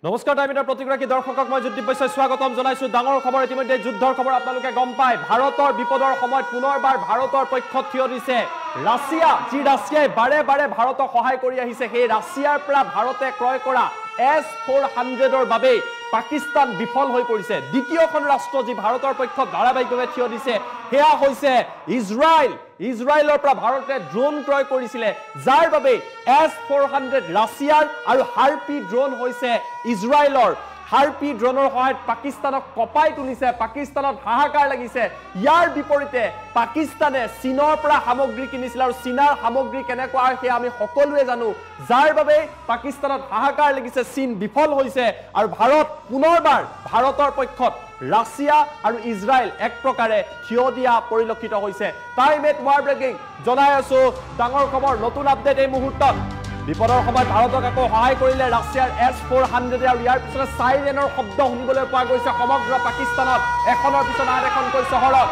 নমস্কাৰ টাইমিটাৰ প্ৰতিগৰাকী দৰ্শকক মই জ্যোতি বৈশ্যই স্বাগতম জনাইছো ডাঙৰ খবৰ ইতিমধ্যে যুদ্ধৰ খবৰ আপোনালোকে গম পায় ভাৰতৰ বিপদৰ সময়ত পুনৰবাৰ ভাৰতৰ পক্ষত থিয় দিছে ৰাছিয়া যি ৰাছিয়াই বাৰে বাৰে ভাৰতক সহায় কৰি আহিছে সেই ৰাছিয়াৰ পৰা ভাৰতে ক্ৰয় কৰা S-400ৰ বাবে পাকিস্তান বিফল হৈ পৰিছে দ্বিতীয়খন ৰাষ্ট্ৰ যি ভাৰতৰ পক্ষত ধাৰাবাহিকভাৱে থিয় দিছে হেয়া হৈছে ইজৰাইলৰ পৰা ভাৰতে ড্ৰোন ক্ৰয় কৰিছিলে যাৰ বাবে S-400 ৰাছিয়াৰ আৰু হাৰ্পি ড্ৰোন হৈছে ইজৰাইলৰ হাৰ্পি ড্ৰোনৰ সহায়ত পাকিস্তানক কপাই তুলিছে পাকিস্তানত হাহাকাৰ লাগিছে ইয়াৰ বিপৰীতে পাকিস্তানে চীনৰ পৰা সামগ্ৰী কিনিছিল আৰু চীনৰ সামগ্ৰী কেনেকুৱা হয় সেয়া আমি সকলোৱে জানো যাৰ বাবে পাকিস্তানত হাহাকাৰ লাগিছে চীন বিফল হৈছে আৰু ভাৰত পুনৰবাৰ ভাৰতৰ পক্ষত ৰাছিয়া আৰু ইজৰাইল এক প্ৰকাৰে থিয় দিয়া পৰিলক্ষিত হৈছে টাইম এট ৱাৰ ব্ৰেকিং জনাই আছো ডাঙৰ খবৰ নতুন আপডেট এই মুহূৰ্তত বিপদৰ সময়ত ভাৰতক আকৌ সহায় কৰিলে ৰাছিয়াৰ S-400 আৰু ইয়াৰ পিছতে সাইৰেনৰ শব্দ শুনিবলৈ পোৱা গৈছে সমগ্ৰ পাকিস্তানত এখনৰ পিছত আন এখনকৈ চহৰত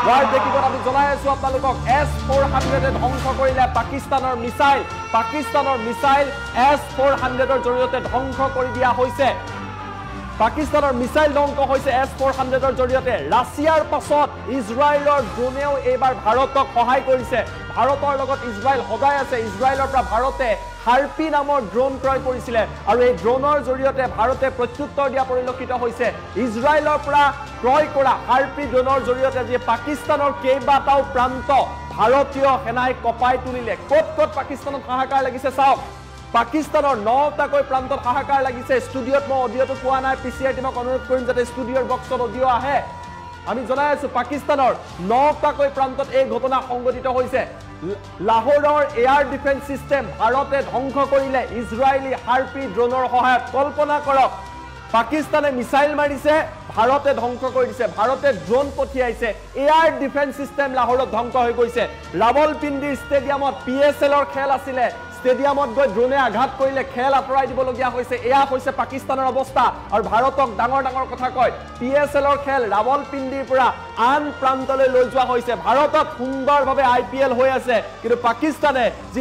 ৱাৰ ব্ৰেকিংত আমি জনাই আছো আপোনালোকক S-400 ধ্বংস কৰিলে পাকিস্তানৰ মিছাইল S-400ৰ জৰিয়তে ধ্বংস কৰি দিয়া হৈছে পাকিস্তানৰ মিছাইল ধ্বংস হৈছে S-400ৰ জৰিয়তে ৰাছিয়াৰ পাছত ইজৰাইলৰ ড্ৰোনেও এইবাৰ ভাৰতক সহায় কৰিছে ভাৰতৰ লগত ইজৰাইল সদায় আছে ইজৰাইলৰ পৰা ভাৰতে হাৰ্পি নামৰ ড্ৰোন ক্ৰয় কৰিছিলে আৰু এই ড্ৰোনৰ জৰিয়তে ভাৰতে প্ৰত্যুত্তৰ দিয়া পৰিলক্ষিত হৈছে ইজৰাইলৰ পৰা ক্ৰয় কৰা হাৰ্পি ড্ৰোনৰ জৰিয়তে যে পাকিস্তানৰ কেইবাটাও প্ৰান্ত ভাৰতীয় সেনাই কপাই তুলিলে ক'ত পাকিস্তানত হাহাকাৰ লাগিছে চাওক পাকিস্তানৰ 9টাকৈ প্ৰান্তত হাহাকাৰ লাগিছে ষ্টুডিঅত মই অডিঅটো পোৱা নাই পিচিআই টিমক অনুৰোধ কৰিম যাতে ষ্টুডিঅৰ বক্সত অডিঅ আহে আমি জনাই আছো পাকিস্তানৰ 9টাকৈ প্ৰান্তত এই ঘটনা সংঘটিত হৈছে লাহোৰৰ এয়াৰ ডিফেন্স সিস্টেম ভাৰতে ধ্বংস কৰিলে ইজৰাইলি হাৰ্পি ড্ৰোনৰ সহায়ত কল্পনা কৰক পাকিস্তানে মিছাইল মাৰিছে ভাৰতে ধ্বংস কৰি দিছে ভাৰতে ড্ৰোন পঠিয়াইছে এয়াৰ ডিফেন্স সিস্টেম লাহোৰত ধ্বংস হৈ গৈছে ৰাৱলপিণ্ডি ষ্টেডিয়ামত PSLৰ খেল আছিল ষ্টেডিয়ামত গৈ ড্ৰোনে আঘাত কৰিলে খেল আঁতৰাই দিবলগীয়া হৈছে এয়া হৈছে পাকিস্তানৰ অৱস্থা আৰু ভাৰতক ডাঙৰ কথা কয় PSLৰ খেল ৰাৱলপিণ্ডিৰ পৰা আন প্ৰান্তলৈ লৈ যোৱা হৈছে ভাৰতত সুন্দৰভাৱে IPL হৈ আছে কিন্তু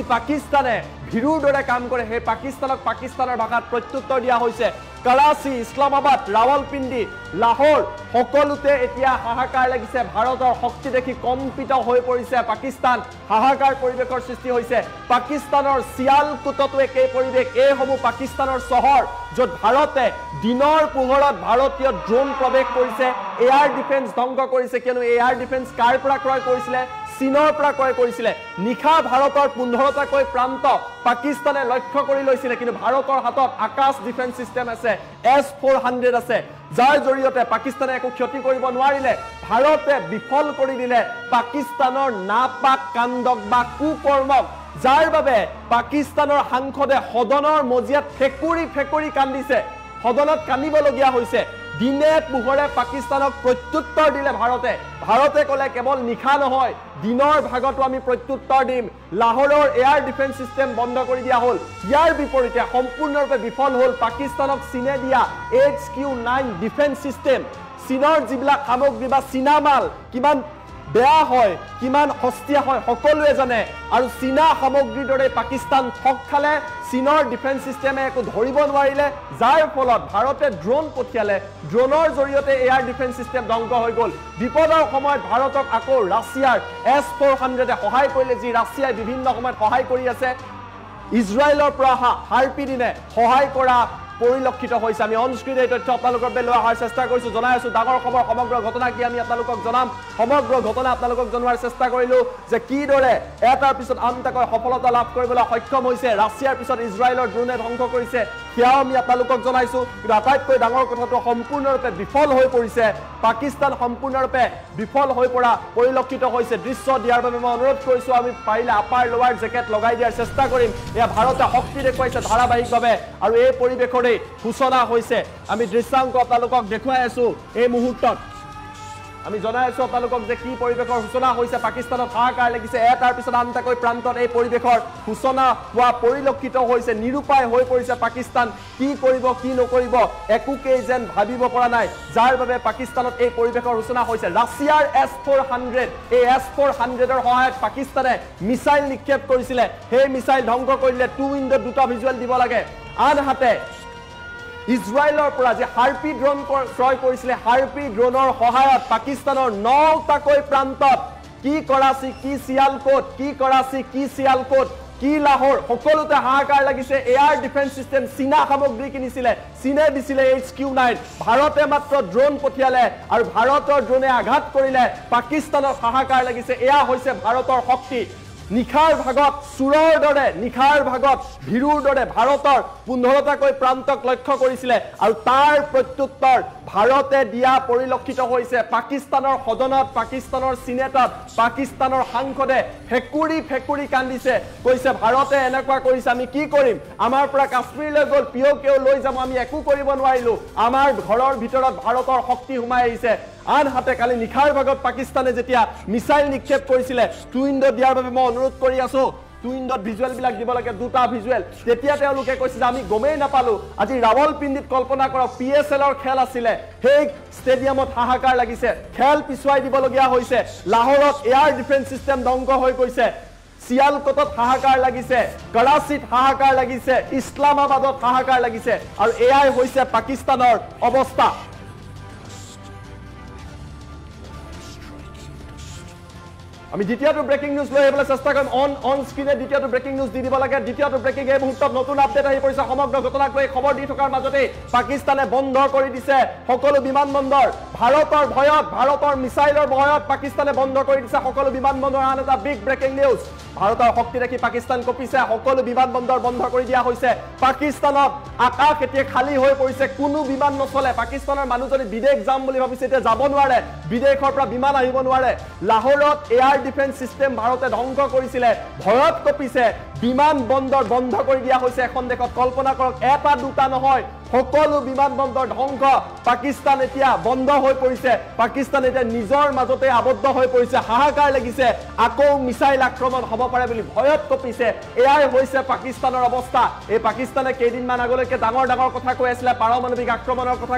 পাকিস্তানে ভিৰুৰ দৰে কাম কৰে সেই পাকিস্তানৰ ভাষাত প্ৰত্যুত্তৰ দিয়া হৈছে কৰাচী ইছলামাবাদ ৰাৱলপিণ্ডি লাহোৰ সকলোতে এতিয়া হাহাকাৰ লাগিছে ভাৰতৰ শক্তি দেখি কম্পিত হৈ পৰিছে পাকিস্তান হাহাকাৰ পৰিৱেশৰ সৃষ্টি হৈছে পাকিস্তানৰ চিয়ালকোটতো একেই পৰিৱেশ এইসমূহ পাকিস্তানৰ চহৰ য'ত ভাৰতে দিনৰ পোহৰত ভাৰতীয় ড্ৰোন প্ৰৱেশ কৰিছে এয়াৰ ডিফেন্স ধ্বংস কৰিছে কিয়নো এয়াৰ ডিফেন্স কাৰ পৰা ক্ৰয় কৰিছিলে চীনৰ পৰা ক্ৰয় কৰিছিলে নিখা ভাৰতৰ 15টাকৈ প্ৰান্ত পাকিস্তানে লক্ষ্য কৰি লৈছিলে কিন্তু ভাৰতৰ হাতত আকাশ ডিফেন্স সিস্টেম আছে S-400 আছে যাৰ জৰিয়তে পাকিস্তানে একো ক্ষতি কৰিব নোৱাৰিলে ভাৰতে বিফল কৰি দিলে পাকিস্তানৰ নাপাক কাণ্ডক বা কুকৰ্মক যাৰ বাবে পাকিস্তানৰ সাংসদে সদনৰ মজিয়াত ফেকুৰি কান্দিছে সদনত কান্দিবলগীয়া হৈছে দিনে পোহৰে পাকিস্তানক প্ৰত্যুত্তৰ দিলে ভাৰতে ক'লে কেৱল নিখা নহয় দিনৰ ভাগতো আমি প্ৰত্যুত্তৰ দিম লাহোৰৰ এয়াৰ ডিফেন্স সিস্টেম বন্ধ কৰি দিয়া হ'ল ইয়াৰ বিপৰীতে সম্পূৰ্ণৰূপে বিফল হ'ল পাকিস্তানক চীনে দিয়া HQ-9 ডিফেন্স সিস্টেম চীনৰ যিবিলাক সামগ্ৰী বা চীনা মাল কিমান বেয়া হয় কিমান হস্তিয়া হয় সকলোৱে জানে আৰু চীনা সামগ্ৰীৰ দৰে পাকিস্তান ঠগ খালে চীনৰ ডিফেন্স সিস্টেমে একো ধৰিব নোৱাৰিলে যাৰ ফলত ভাৰতে ড্ৰোন পঠিয়ালে ড্ৰোনৰ জৰিয়তে এয়াৰ ডিফেন্স সিস্টেম ধ্বংস হৈ গ'ল বিপদৰ সময়ত ভাৰতক আকৌ ৰাছিয়াৰ S-400 সহায় কৰিলে যি ৰাছিয়াই বিভিন্ন সময়ত সহায় কৰি আছে ইজৰাইলৰ পৰা হাৰ্পি দিনে সহায় কৰা পৰিলক্ষিত হৈছে আমি অনস্ক্ৰীন এই তথ্য আপোনালোকৰ বাবে লৈ অহাৰ চেষ্টা কৰিছো জনাই আছো ডাঙৰ খবৰ সমগ্ৰ ঘটনা কি আমি আপোনালোকক জনাম সমগ্ৰ ঘটনা আপোনালোকক জনোৱাৰ চেষ্টা কৰিলো যে কিদৰে এটাৰ পিছত আনটাকৈ সফলতা লাভ কৰিবলৈ সক্ষম হৈছে ৰাছিয়াৰ পিছত ইজৰাইলৰ ড্ৰোনে ধ্বংস কৰিছে সেয়াও আমি আপোনালোকক জনাইছো কিন্তু আটাইতকৈ ডাঙৰ কথাটো সম্পূৰ্ণৰূপে বিফল হৈ পৰিছে পাকিস্তান সম্পূৰ্ণৰূপে বিফল হৈ পৰা পৰিলক্ষিত হৈছে দৃশ্য দিয়াৰ বাবে মই অনুৰোধ কৰিছো আমি পাৰিলে আপাৰ লোৱাৰ জেকেট লগাই দিয়াৰ চেষ্টা কৰিম এয়া ভাৰতে শক্তি দেখুৱাইছে ধাৰাবাহিকভাৱে আৰু এই পৰিৱেশৰে সূচনা হৈছে আমি দৃশ্যাংক আপোনালোকক দেখুৱাই আছো এই মুহূৰ্তত আমি জনাই আছো আপোনালোকক যে কি পৰিৱেশৰ সূচনা হৈছে পাকিস্তানত হাহাকাৰ লাগিছে এটাৰ পিছত আনটাকৈ প্ৰান্তত এই পৰিৱেশৰ সূচনা হোৱা পৰিলক্ষিত হৈছে নিৰুপায় হৈ পৰিছে পাকিস্তান কি কৰিব কি নকৰিব একোকেই যেন ভাবিব পৰা নাই যাৰ বাবে পাকিস্তানত এই পৰিৱেশৰ সূচনা হৈছে ৰাছিয়াৰ S-400 এই S-400ৰ সহায়ত পাকিস্তানে মিছাইল নিক্ষেপ কৰিছিলে সেই মিছাইল ধ্বংস কৰিলে টু উইণ্ডত দুটা ভিজুৱেল দিব লাগে আনহাতে ইজৰাইলৰ পৰা যে হাৰ্পি ড্ৰোন ক্ৰয় কৰিছিলে হাৰ্পি ড্ৰোনৰ সহায়ত পাকিস্তানৰ 9টাকৈ প্ৰান্তত কি কৰাচী কি সিয়ালকোট কি কৰাচী কি সিয়ালকোট কি লাহোৰ সকলোতে হাহাকাৰ লাগিছে এয়াৰ ডিফেন্স সিস্টেম চীনা সামগ্ৰী কিনিছিলে চীনে দিছিলে HQ9 ভাৰতে মাত্ৰ ড্ৰোন পঠিয়ালে আৰু ভাৰতৰ ড্ৰোনে আঘাত কৰিলে পাকিস্তানৰ হাহাকাৰ লাগিছে এয়া হৈছে ভাৰতৰ শক্তি নিখাৰ ভাগত সুৰৰ দৰে নিখাৰ ভাগত ভিৰুৰ দৰে ভাৰতৰ 15টাকৈ প্ৰান্তক লক্ষ্য কৰিছিলে আৰু তাৰ প্ৰত্যুত্তৰ ভাৰতে দিয়া পৰিলক্ষিত হৈছে পাকিস্তানৰ সদনত পাকিস্তানৰ সিনেটত পাকিস্তানৰ সাংসদে ফেকুৰি কান্দিছে কৈছে ভাৰতে এনেকুৱা কৰিছে আমি কি কৰিম আমাৰ পৰা কাশ্মীৰলৈ গল পিওকেও লৈ যাম আমি একো কৰিব নোৱাৰিলো আমাৰ ঘৰৰ ভিতৰত ভাৰতৰ শক্তি হুমাই আহিছে আনহাতে কালি নিখাৰ ভাগত পাকিস্তানে যেতিয়া মিসাইল নিক্ষেপ কৰিছিলে টুইন্ড দিয়াৰ বাবে মই অনুৰোধ কৰি আছো টুইন্ডত ভিজুৱেল বিলাক দিব লাগে দুটা ভিজুৱেল তেতিয়া তেওঁলোকে কৈছে যে আমি গমেই নাপালো আজি ৰাৱলপিণ্ডিত কল্পনা কৰক PSLৰ খেল আছিলে হেগ ষ্টেডিয়ামত হাহাকাৰ লাগিছে খেল পিছুৱাই দিবলগীয়া হৈছে লাহোৰত এয়াৰ ডিফেন্স সিস্টেম ধ্বংস হৈ গৈছে সিয়ালকোটত হাহাকাৰ লাগিছে কৰাচীত হাহাকাৰ লাগিছে ইছলামাবাদত হাহাকাৰ লাগিছে আৰু এয়াই হৈছে পাকিস্তানৰ অৱস্থা আমি দ্বিতীয়টো ব্ৰেকিং নিউজ লৈ আহিবলৈ চেষ্টা কৰিম অন স্ক্ৰিনে দ্বিতীয়টো ব্ৰেকিং নিউজ দি দিব লাগে দ্বিতীয়টো ব্ৰেকিং এই মুহূৰ্তত নতুন আপডেট আহি পৰিছে সমগ্ৰ ঘটনাক লৈ খবৰ দি থকাৰ মাজতে পাকিস্তানে বন্ধ কৰি দিছে সকলো বিমানবন্দৰ ভাৰতৰ ভয়ত ভাৰতৰ মিসাইলৰ ভয়ত পাকিস্তানে বন্ধ কৰি দিছে সকলো বিমানবন্দৰ আন এটা বিগ ব্ৰেকিং নিউজ ভাৰতৰ শক্তি দেখি পাকিস্তান কপিছে সকলো বিমানবন্দৰ বন্ধ কৰি দিয়া হৈছে পাকিস্তানত আকাশ এতিয়া খালী হৈ পৰিছে কোনো বিমান নচলে পাকিস্তানৰ মানুহ যদি বিদেশ যাম বুলি ভাবিছে এতিয়া যাব নোৱাৰে বিদেশৰ পৰা বিমান আহিব নোৱাৰে লাহোৰত এয়াৰ ডিফেন্স সিস্টেম ভাৰতে ধ্বংস কৰিছিলে ভয়ত কপিছে বিমান বন্দৰ বন্ধ কৰি দিয়া হৈছে এখন দেশত কল্পনা কৰক এটা দুটা নহয় সকলো বিমানবন্দৰ ধ্বংস পাকিস্তান এতিয়া বন্ধ হৈ পৰিছে পাকিস্তান এতিয়া নিজৰ মাজতে আবদ্ধ হৈ পৰিছে হাহাকাৰ লাগিছে আকৌ মিসাইল আক্ৰমণ হ'ব পাৰে বুলি ভয়ত কপিছে এয়াই হৈছে পাকিস্তানৰ অৱস্থা এই পাকিস্তানে কেইদিনমান আগলৈকে ডাঙৰ কথা কৈ আছিল পাৰমাণৱিক আক্ৰমণৰ কথা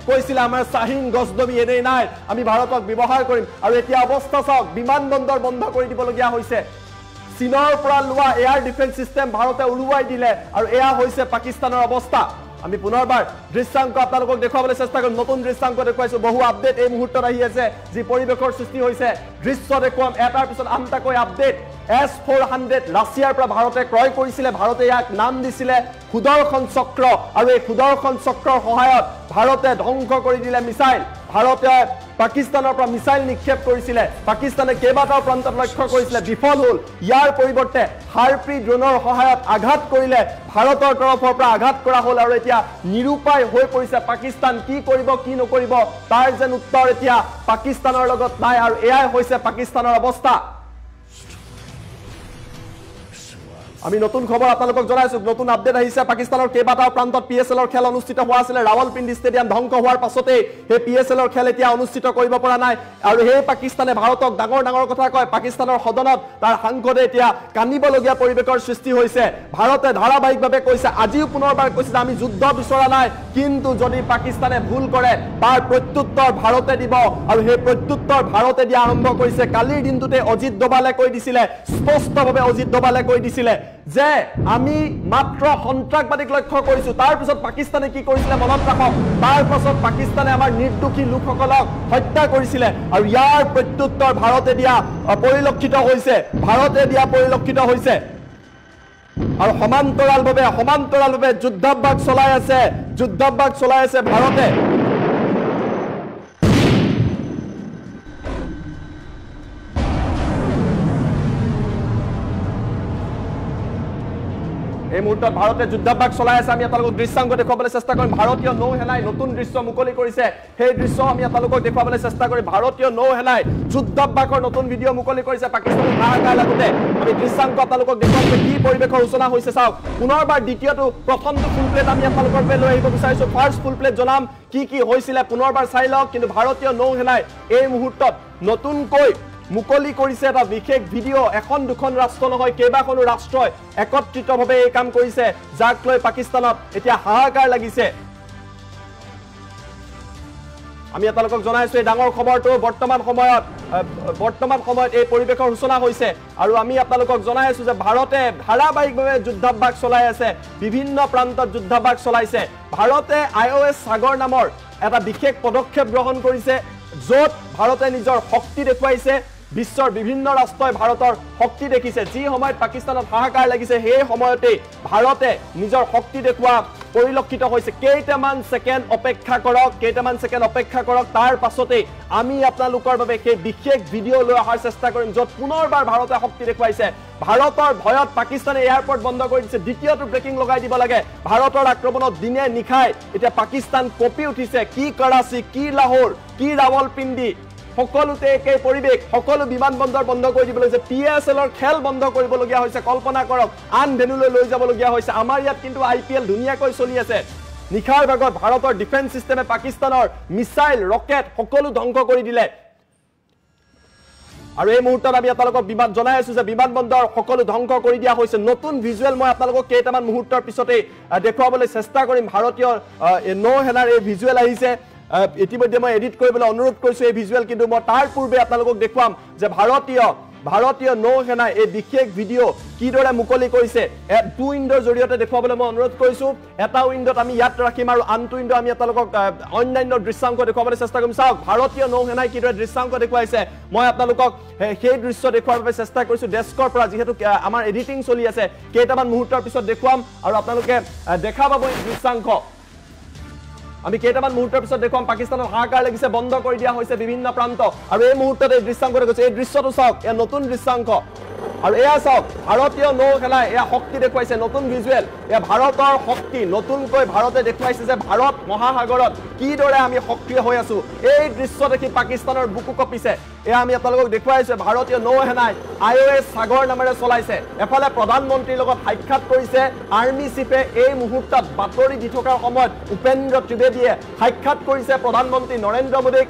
কৈছিল আমাৰ শাহিন গজনবী এনেই নাই আমি ভাৰতক ব্যৱহাৰ কৰিম আৰু এতিয়া অৱস্থা চাওক বিমানবন্দৰ বন্ধ কৰি দিবলগীয়া হৈছে চীনৰ পৰা লোৱা এয়াৰ ডিফেন্স সিস্টেম ভাৰতে উৰুৱাই দিলে আৰু এয়া হৈছে পাকিস্তানৰ অৱস্থা আমি পুনৰবাৰ দৃশ্যাংক আপোনালোকক দেখুৱাবলৈ চেষ্টা কৰিম নতুন দৃশ্যাংক দেখুৱাইছো বহু আপডেট এই মুহূৰ্তত আহি আছে যি পৰিবেশৰ সৃষ্টি হৈছে দৃশ্য দেখুৱাম এটাৰ পিছত আনটাকৈ আপডেট S-400 ৰাছিয়াৰ পৰা ভাৰতে ক্ৰয় কৰিছিলে ভাৰতে ইয়াক নাম দিছিলে সুদৰ্শন চক্ৰ আৰু এই সুদৰ্শন চক্ৰৰ সহায়ত ভাৰতে ধ্বংস কৰি দিলে মিসাইল ভাৰতে পাকিস্তানৰ পৰা মিসাইল নিক্ষেপ কৰিছিলে পাকিস্তানে কেইবাটাও প্ৰান্তত লক্ষ্য কৰিছিলে বিফল হ'ল ইয়াৰ পৰিৱৰ্তে হাৰ্পি ড্ৰোনৰ সহায়ত আঘাত কৰিলে ভাৰতৰ তৰফৰ পৰা আঘাত কৰা হ'ল আৰু এতিয়া নিৰুপায় হৈ পৰিছে পাকিস্তান কি কৰিব কি নকৰিব তাৰ যেন উত্তৰ এতিয়া পাকিস্তানৰ লগত নাই আৰু এয়াই হৈছে পাকিস্তানৰ অৱস্থা আমি নতুন খবৰ আপোনালোকক জনাইছো নতুন আপডেট আহিছে পাকিস্তানৰ কেইবাটাও প্ৰান্তত PSLৰ খেল অনুষ্ঠিত হোৱা আছিল ৰাৱলপিণ্ডি ষ্টেডিয়াম ধ্বংস হোৱাৰ পাছতে এই PSLৰ খেল এতিয়া অনুষ্ঠিত কৰিব পৰা নাই আৰু এই পাকিস্তানে ভাৰতক ডাঙৰ কথা কয় পাকিস্তানৰ সদনত তাৰ সাংসদে এতিয়া কান্দিবলগীয়া পৰিবেশৰ সৃষ্টি হৈছে ভাৰতে ধাৰাবাহিকভাৱে কৈছে আজিও পুনৰবাৰ কৈছে যে আমি যুদ্ধ বিচৰা নাই কিন্তু যদি পাকিস্তানে ভুল কৰে তাৰ প্ৰত্যুত্তৰ ভাৰতে দিব আৰু সেই প্ৰত্যুত্তৰ ভাৰতে দিয়া আৰম্ভ কৰিছে কালিৰ দিনটোতে অজিত দোভালে কৈ দিছিলে স্পষ্টভাৱে অজিত দোভালে কৈ দিছিলে যে আমি মাত্ৰ সন্ত্ৰাসবাদীক লক্ষ্য কৰিছো তাৰ পিছত পাকিস্তানে কি কৰিছিলে মনত ৰাখক তাৰ পাছত পাকিস্তানে আমাৰ নিৰ্দোষী লোকসকলক হত্যা কৰিছিলে আৰু ইয়াৰ প্ৰত্যুত্তৰ ভাৰতে দিয়া পৰিলক্ষিত হৈছে আৰু সমান্তৰালভাৱে যুদ্ধাভ্যাস চলাই আছে ভাৰতে এই মুহূৰ্তত ভাৰতে যুদ্ধাভ্যাস চলাই আছে আমি আপোনালোকক দৃশ্যাংক দেখুৱাবলৈ চেষ্টা কৰিম ভাৰতীয় নৌসেনাই নতুন দৃশ্য মুকলি কৰিছে সেই দৃশ্য আমি আপোনালোকক দেখুৱাবলৈ চেষ্টা কৰিম ভাৰতীয় নৌসেনাই যুদ্ধাভ্যাসৰ নতুন ভিডিঅ' মুকলি কৰিছে পাকিস্তানৰ হাহাকাৰ লাগোতে আমি দৃশ্যাংক আপোনালোকক দেখুৱাম যে কি পৰিৱেশৰ সূচনা হৈছে চাওক পুনৰবাৰ দ্বিতীয়টো প্ৰথমটো ফুল প্লেট আমি আপোনালোকৰ বাবে লৈ আহিব বিচাৰিছো ফাৰ্ষ্ট ফুল প্লেট জনাম কি হৈছিলে পুনৰবাৰ চাই লওক কিন্তু ভাৰতীয় নৌসেনাই এই মুহূৰ্তত নতুনকৈ মুকলি কৰিছে এটা বিশেষ ভিডিঅ' এখন দুখন ৰাষ্ট্ৰ নহয় কেইবাখনো ৰাষ্ট্ৰই একত্ৰিতভাৱে এই কাম কৰিছে যাক লৈ পাকিস্তানত এতিয়া হাহাকাৰ লাগিছে আমি আপোনালোকক জনাইছো এই ডাঙৰ খবৰটো বৰ্তমান সময়ত এই পৰিৱেশৰ সূচনা হৈছে আৰু আমি আপোনালোকক জনাই আছো যে ভাৰতে ধাৰাবাহিকভাৱে যুদ্ধাভ্যাস চলাই আছে বিভিন্ন প্ৰান্তত যুদ্ধাভ্যাস চলাইছে ভাৰতে IOS সাগৰ নামৰ এটা বিশেষ পদক্ষেপ গ্ৰহণ কৰিছে য'ত ভাৰতে নিজৰ শক্তি দেখুৱাইছে বিশ্বৰ বিভিন্ন ৰাষ্ট্ৰই ভাৰতৰ শক্তি দেখিছে যি সময়ত পাকিস্তানত হাহাকাৰ লাগিছে সেই সময়তে ভাৰতে নিজৰ শক্তি দেখুৱা পৰিলক্ষিত হৈছে কেইটামান সেকেন্ড অপেক্ষা কৰক তাৰ পাছতে আমি আপোনালোকৰ বাবে সেই বিশেষ ভিডিঅ' লৈ অহাৰ চেষ্টা কৰিম য'ত পুনৰবাৰ ভাৰতে শক্তি দেখুৱাইছে ভাৰতৰ ভয়ত পাকিস্তানে এয়াৰপৰ্ট বন্ধ কৰি দিছে দ্বিতীয়টো ব্ৰেকিং লগাই দিব লাগে ভাৰতৰ আক্ৰমণত দিনে নিখাই এতিয়া পাকিস্তান কঁপি উঠিছে কি কৰাচী কি লাহোৰ কি ৰাৱলপিণ্ডি সকলোতে একেই পৰিৱেশ সকলো বিমানবন্দৰ বন্ধ কৰি দিবলৈ হৈছে PSLৰ খেল বন্ধ কৰিবলগীয়া হৈছে কল্পনা কৰক আন ভেনুলৈ লৈ যাবলগীয়া হৈছে আমাৰ ইয়াত কিন্তু IPL ধুনীয়াকৈ চলি আছে নিখাৰ ভাগত ভাৰতৰ ডিফেন্স সিস্টেমে পাকিস্তানৰ মিসাইল ৰকেট সকলো ধ্বংস কৰি দিলে আৰু এই মুহূৰ্তত আমি আপোনালোকক জনাই আছো যে বিমানবন্দৰ সকলো ধ্বংস কৰি দিয়া হৈছে নতুন ভিজুৱেল মই আপোনালোকক কেইটামান মুহূৰ্তৰ পিছতে দেখুৱাবলৈ চেষ্টা কৰিম ভাৰতীয় নৌ সেনাৰ এই ভিজুৱেল আহিছে ইতিমধ্যে মই এডিট কৰিবলৈ অনুৰোধ কৰিছো এই ভিজুৱেল কিন্তু মই তাৰ পূৰ্বে আপোনালোকক দেখুৱাম যে ভাৰতীয় নৌ সেনাই এই বিশেষ ভিডিঅ' কিদৰে মুকলি কৰিছে টু উইণ্ডৰ জৰিয়তে দেখুৱাবলৈ মই অনুৰোধ কৰিছো এটা উইণ্ডত আমি ইয়াত ৰাখিম আৰু আনটো উইণ্ড আমি আপোনালোকক অন্যান্য দৃশ্যাংক দেখুৱাবলৈ চেষ্টা কৰিম চাওক ভাৰতীয় নৌ সেনাই কিদৰে দৃশ্যাংক দেখুৱাইছে মই আপোনালোকক সেই দৃশ্য দেখুৱাৰ বাবে চেষ্টা কৰিছো ডেস্কৰ পৰা যিহেতু আমাৰ এডিটিং চলি আছে কেইটামান মুহূৰ্তৰ পিছত দেখুৱাম আৰু আপোনালোকে দেখা পাব এই দৃশ্যাংক আমি কেইটামান মুহূৰ্তৰ পিছত দেখুৱাম পাকিস্তানৰ হাহাকাৰ লাগিছে বন্ধ কৰি দিয়া হৈছে বিভিন্ন প্ৰান্ত আৰু এই মুহূৰ্তত এই দৃশ্যাংক গৈছে এই দৃশ্যটো চাওক এই নতুন দৃশ্যাংক আৰু এয়া চাওক ভাৰতীয় নৌ সেনাই এয়া শক্তি দেখুৱাইছে নতুন ভিজুৱেল এয়া ভাৰতৰ শক্তি নতুনকৈ ভাৰতে দেখুৱাইছে যে ভাৰত মহাসাগৰত কিদৰে আমি সক্ৰিয় হৈ আছো এই দৃশ্য দেখি পাকিস্তানৰ বুকু কঁপিছে এয়া আমি আপোনালোকক দেখুৱাইছো ভাৰতীয় নৌ সেনাই IOS সাগৰ নামেৰে চলাইছে এফালে প্ৰধানমন্ত্ৰীৰ লগত সাক্ষাৎ কৰিছে আৰ্মি চিফে এই মুহূৰ্তত বাতৰি দি থকাৰ সময়ত উপেন্দ্ৰ ত্ৰিবেদীয়ে সাক্ষাৎ কৰিছে প্ৰধানমন্ত্ৰী নৰেন্দ্ৰ মোদীক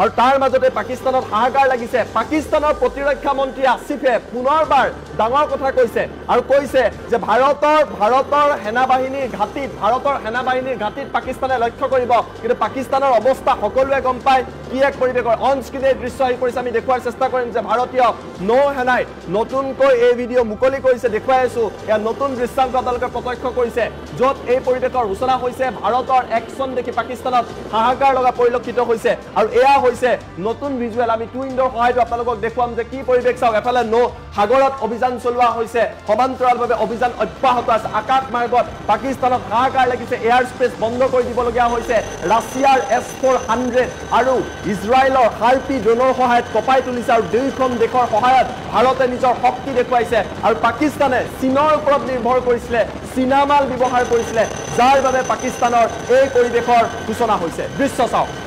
আৰু তাৰ মাজতে পাকিস্তানত হাহাকাৰ লাগিছে পাকিস্তানৰ প্ৰতিৰক্ষা মন্ত্ৰী আসিফে পুনৰবাৰ ডাঙৰ কথা কৈছে আৰু কৈছে যে ভাৰতৰ সেনাবাহিনীৰ ঘাটিত পাকিস্তানে লক্ষ্য কৰিব কিন্তু পাকিস্তানৰ অৱস্থা সকলোৱে গম পায় কি এক পৰিৱেশৰ অন স্ক্ৰিনে দৃশ্য আহি পৰিছে আমি দেখুৱাৰ চেষ্টা কৰিম যে ভাৰতীয় নৌ সেনাই নতুনকৈ এই ভিডিঅ' মুকলি কৰিছে দেখুৱাই আছো এয়া নতুন দৃশ্যাংক আপোনালোকে প্ৰত্যক্ষ কৰিছে য'ত এই পৰিৱেশৰ সূচনা হৈছে ভাৰতৰ একশ্যন দেখি পাকিস্তানত হাহাকাৰ লগা পৰিলক্ষিত হৈছে আৰু এয়া হৈছে নতুন ভিজুৱেল আমি টু উইণ্ডৰ সহায়ত আপোনালোকক দেখুৱাম যে কি পৰিৱেশ চাওক এফালে নৌ সাগৰত অভিযান চলোৱা হৈছে সমান্তৰালভাৱে অভিযান অব্যাহত আছে আকাশ মাৰ্গত পাকিস্তানত হাহাকাৰ লাগিছে এয়াৰ স্পেচ বন্ধ কৰি দিবলগীয়া হৈছে ৰাছিয়াৰ S-400 আৰু ইজৰাইলৰ হাৰ্পি ড্ৰোনৰ সহায়ত কপাই তুলিছে আৰু দুয়োখন দেশৰ সহায়ত ভাৰতে নিজৰ শক্তি দেখুৱাইছে আৰু পাকিস্তানে চীনৰ ওপৰত নিৰ্ভৰ কৰিছিলে চীনা মাল ব্যৱহাৰ কৰিছিলে যাৰ বাবে পাকিস্তানৰ এই পৰিৱেশৰ সূচনা হৈছে দৃশ্য চাওক